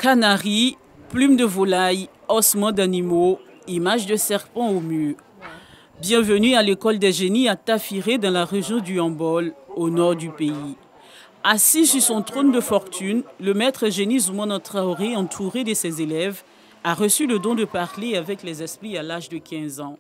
Canaries, plumes de volaille, ossements d'animaux, images de serpents au mur. Bienvenue à l'école des génies à Tafiré dans la région du Yambol, au nord du pays. Assis sur son trône de fortune, le maître génie Zoumana Traoré, entouré de ses élèves, a reçu le don de parler avec les esprits à l'âge de 15 ans.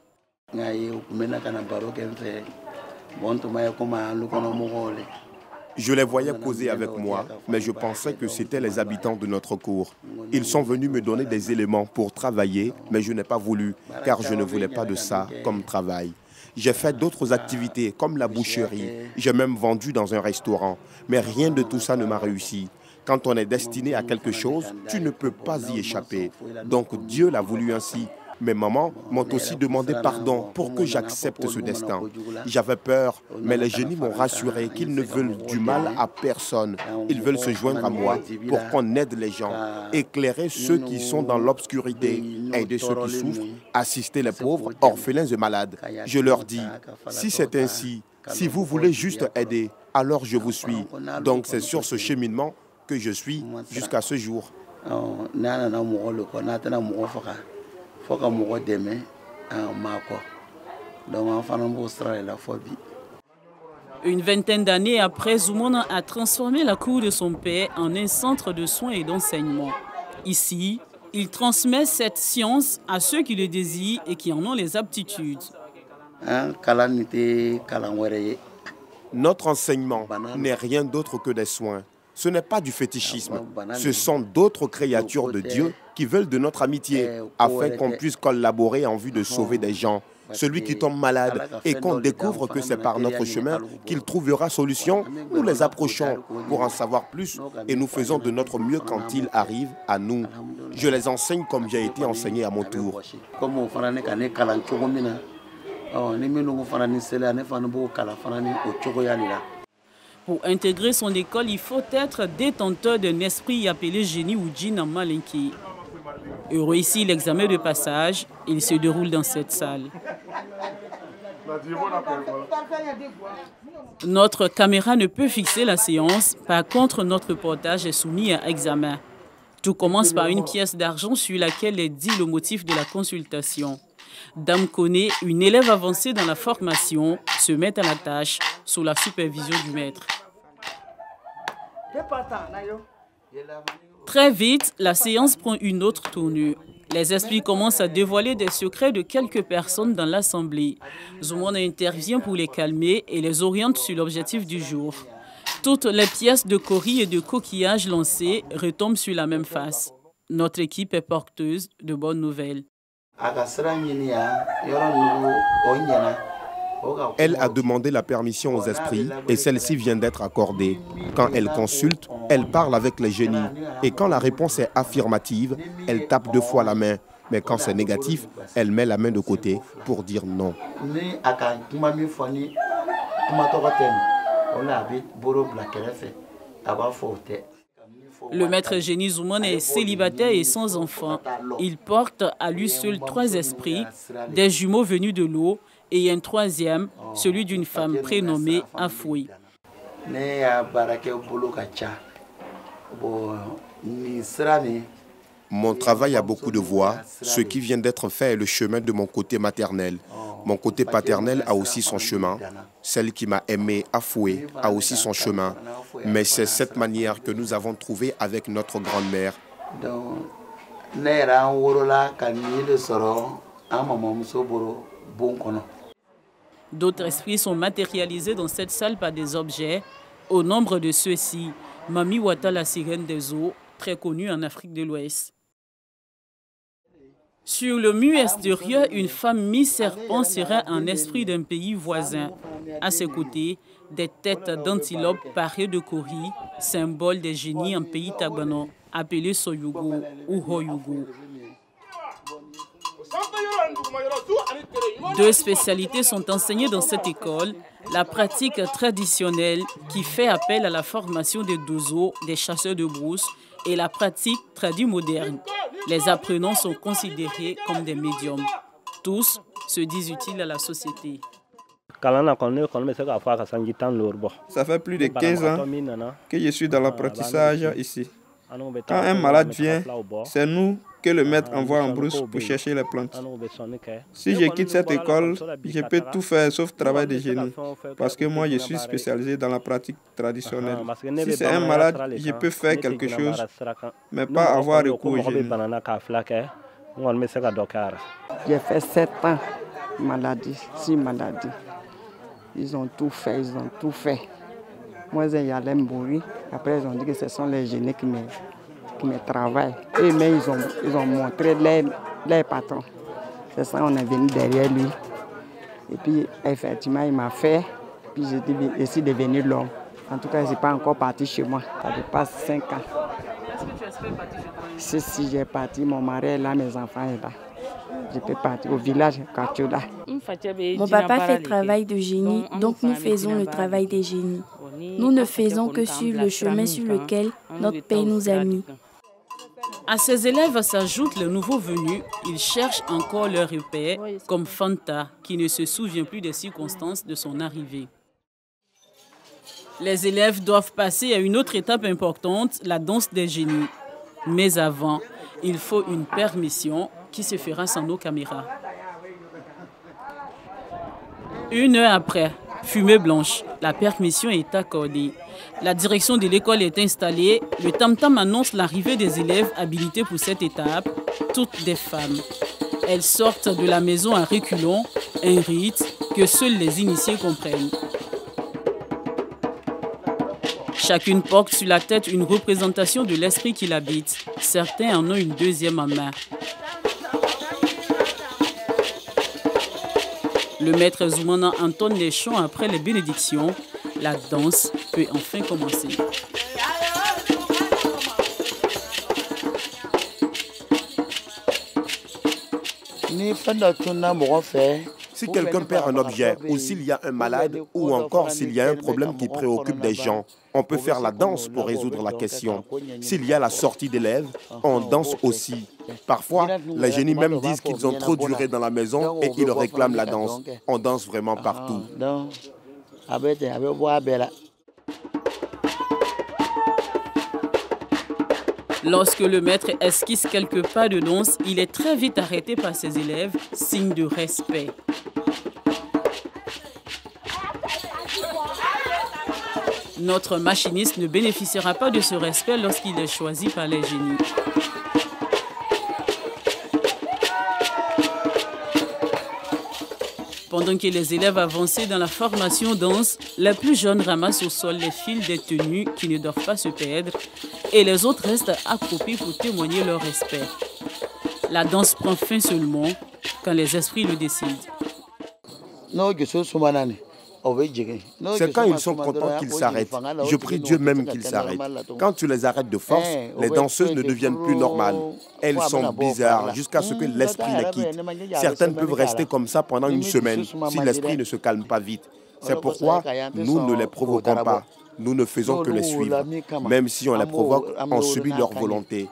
Je les voyais causer avec moi, mais je pensais que c'étaient les habitants de notre cour. Ils sont venus me donner des éléments pour travailler, mais je n'ai pas voulu, car je ne voulais pas de ça comme travail. J'ai fait d'autres activités, comme la boucherie. J'ai même vendu dans un restaurant, mais rien de tout ça ne m'a réussi. Quand on est destiné à quelque chose, tu ne peux pas y échapper. Donc Dieu l'a voulu ainsi. Mes mamans m'ont aussi demandé pardon pour que j'accepte ce destin. J'avais peur, mais les génies m'ont rassuré qu'ils ne veulent du mal à personne. Ils veulent se joindre à moi pour qu'on aide les gens, éclairer ceux qui sont dans l'obscurité, aider ceux qui souffrent, assister les pauvres, orphelins et malades. Je leur dis, si c'est ainsi, si vous voulez juste aider, alors je vous suis. Donc c'est sur ce cheminement que je suis jusqu'à ce jour. Une vingtaine d'années après, Zoumana a transformé la cour de son père en un centre de soins et d'enseignement. Ici, il transmet cette science à ceux qui le désirent et qui en ont les aptitudes. Notre enseignement n'est rien d'autre que des soins. Ce n'est pas du fétichisme. Ce sont d'autres créatures de Dieu qui veulent de notre amitié afin qu'on puisse collaborer en vue de sauver des gens. Celui qui tombe malade et qu'on découvre que c'est par notre chemin qu'il trouvera solution, nous les approchons pour en savoir plus et nous faisons de notre mieux quand il arrive à nous. Je les enseigne comme j'ai été enseigné à mon tour. Pour intégrer son école, il faut être détenteur d'un esprit appelé génie ou djinn en malinké. Heureux ici l'examen de passage, il se déroule dans cette salle. Notre caméra ne peut fixer la séance, par contre notre reportage est soumis à examen. Tout commence par une pièce d'argent sur laquelle est dit le motif de la consultation. Dame Koné, une élève avancée dans la formation, se met à la tâche sous la supervision du maître. Très vite, la séance prend une autre tournure. Les esprits commencent à dévoiler des secrets de quelques personnes dans l'assemblée. Zoumana intervient pour les calmer et les oriente sur l'objectif du jour. Toutes les pièces de coris et de coquillages lancées retombent sur la même face. Notre équipe est porteuse de bonnes nouvelles. Elle a demandé la permission aux esprits et celle-ci vient d'être accordée. Quand elle consulte, elle parle avec les génies. Et quand la réponse est affirmative, elle tape 2 fois la main. Mais quand c'est négatif, elle met la main de côté pour dire non. Le maître génie Zoumana est célibataire et sans enfant. Il porte à lui seul 3 esprits, des jumeaux venus de l'eau et un 3e, celui d'une femme prénommée Afoui. Mon travail a beaucoup de voies. Ce qui vient d'être fait est le chemin de mon côté maternel. Mon côté paternel a aussi son chemin. Celle qui m'a aimé, Afoué, a aussi son chemin. Mais c'est cette manière que nous avons trouvée avec notre grand-mère. D'autres esprits sont matérialisés dans cette salle par des objets. Au nombre de ceux-ci, Mami Wata, la sirène des eaux, très connue en Afrique de l'Ouest. Sur le mur extérieur, une femme mi-serpent serait un esprit d'un pays voisin. À ses côtés, des têtes d'antilope parées de coris, symbole des génies en pays tagbano, appelés Soyugo ou Hoyugo. 2 spécialités sont enseignées dans cette école. La pratique traditionnelle qui fait appel à la formation des dozo, des chasseurs de brousse, et la pratique traduite moderne. Les apprenants sont considérés comme des médiums. Tous se disent utiles à la société. Ça fait plus de 15 ans que je suis dans l'apprentissage ici. Quand un malade vient, c'est nous que le maître envoie en brousse pour chercher les plantes. Si je quitte cette école, je peux tout faire sauf travail de génie, parce que moi je suis spécialisé dans la pratique traditionnelle. Si c'est un malade, je peux faire quelque chose, mais pas avoir recours au génie. J'ai fait 7 ans, maladie, 6 maladies. Ils ont tout fait, ils ont tout fait. Moi, j'allais mourir. Après, ils ont dit que ce sont les génies qui me travaillent. Et mais ils ont montré les patrons. C'est ça, on est venu derrière lui. Et puis, effectivement, il m'a fait. Puis, je suis devenu l'homme. En tout cas, je ne suis pas encore parti chez moi. Ça dépasse 5 ans. Est-ce que tu espères partir chez toi? Si j'ai parti, mon mari est là, mes enfants sont là. Je peux partir au village, Kachula. Mon papa fait le travail de génie, donc nous faisons le travail des génies. Nous ne faisons que suivre le chemin sur lequel notre père nous a mis. À ces élèves s'ajoutent les nouveaux venus. Ils cherchent encore leur repère, comme Fanta, qui ne se souvient plus des circonstances de son arrivée. Les élèves doivent passer à une autre étape importante, la danse des génies. Mais avant, il faut une permission qui se fera sans nos caméras. 1 heure après, fumée blanche, la permission est accordée. La direction de l'école est installée. Le tam-tam annonce l'arrivée des élèves habilités pour cette étape, toutes des femmes. Elles sortent de la maison à reculons, un rite que seuls les initiés comprennent. Chacune porte sur la tête une représentation de l'esprit qui l'habite. Certains en ont une deuxième en main. Le maître Zoumana entonne les chants après les bénédictions. La danse peut enfin commencer. Si quelqu'un perd un objet, ou s'il y a un malade, ou encore s'il y a un problème qui préoccupe des gens, on peut faire la danse pour résoudre la question. S'il y a la sortie d'élèves, on danse aussi. Parfois, les génies même disent qu'ils ont trop duré dans la maison et ils réclament la danse. On danse vraiment partout. Lorsque le maître esquisse quelques pas de danse, il est très vite arrêté par ses élèves, signe de respect. Notre machiniste ne bénéficiera pas de ce respect lorsqu'il est choisi par les génies. Pendant que les élèves avançaient dans la formation danse, les plus jeunes ramassent au sol les fils des tenues qui ne doivent pas se perdre et les autres restent accroupis pour témoigner leur respect. La danse prend fin seulement quand les esprits le décident. C'est quand ils sont contents qu'ils s'arrêtent. Je prie Dieu même qu'ils s'arrêtent. Quand tu les arrêtes de force, les danseuses ne deviennent plus normales. Elles sont bizarres jusqu'à ce que l'esprit les quitte. Certaines peuvent rester comme ça pendant une semaine si l'esprit ne se calme pas vite. C'est pourquoi nous ne les provoquons pas. Nous ne faisons que les suivre. Même si on les provoque, on subit leur volonté.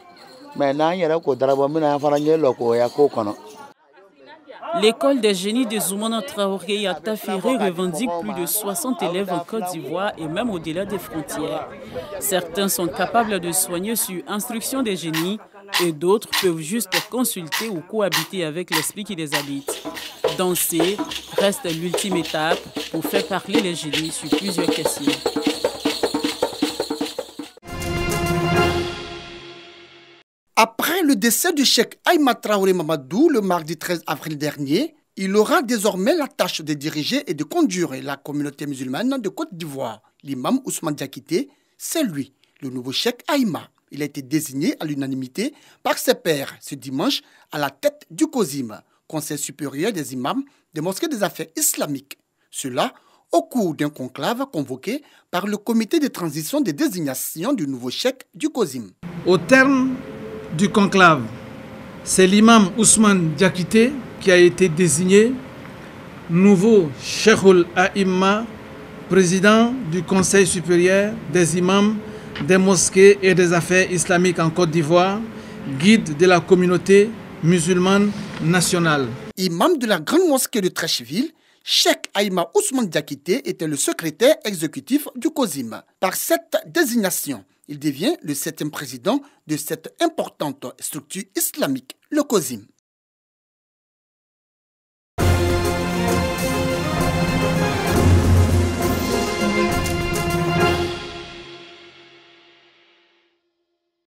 L'école des génies de Zoumana Traoré à Tafiré revendique plus de 60 élèves en Côte d'Ivoire et même au-delà des frontières. Certains sont capables de soigner sur instruction des génies et d'autres peuvent juste consulter ou cohabiter avec l'esprit qui les habite. Danser reste l'ultime étape pour faire parler les génies sur plusieurs questions. Après le décès du cheikh Aïma Traoré Mamadou le mardi 13 avril dernier, il aura désormais la tâche de diriger et de conduire la communauté musulmane de Côte d'Ivoire. L'imam Ousmane Diakité, c'est lui, le nouveau cheikh Aïma. Il a été désigné à l'unanimité par ses pairs ce dimanche à la tête du COSIM, Conseil supérieur des imams des mosquées des affaires islamiques. Cela au cours d'un conclave convoqué par le comité de transition des désignations du nouveau cheikh du COSIM. Au terme du conclave, c'est l'imam Ousmane Diakité qui a été désigné nouveau Cheikhoul Aïma, président du Conseil supérieur des imams des mosquées et des affaires islamiques en Côte d'Ivoire, guide de la communauté musulmane nationale. Imam de la grande mosquée de Trécheville, Cheikh Aïma Ousmane Diakité était le secrétaire exécutif du COSIM. Par cette désignation, Il devient le 7e président de cette importante structure islamique, le COSIM.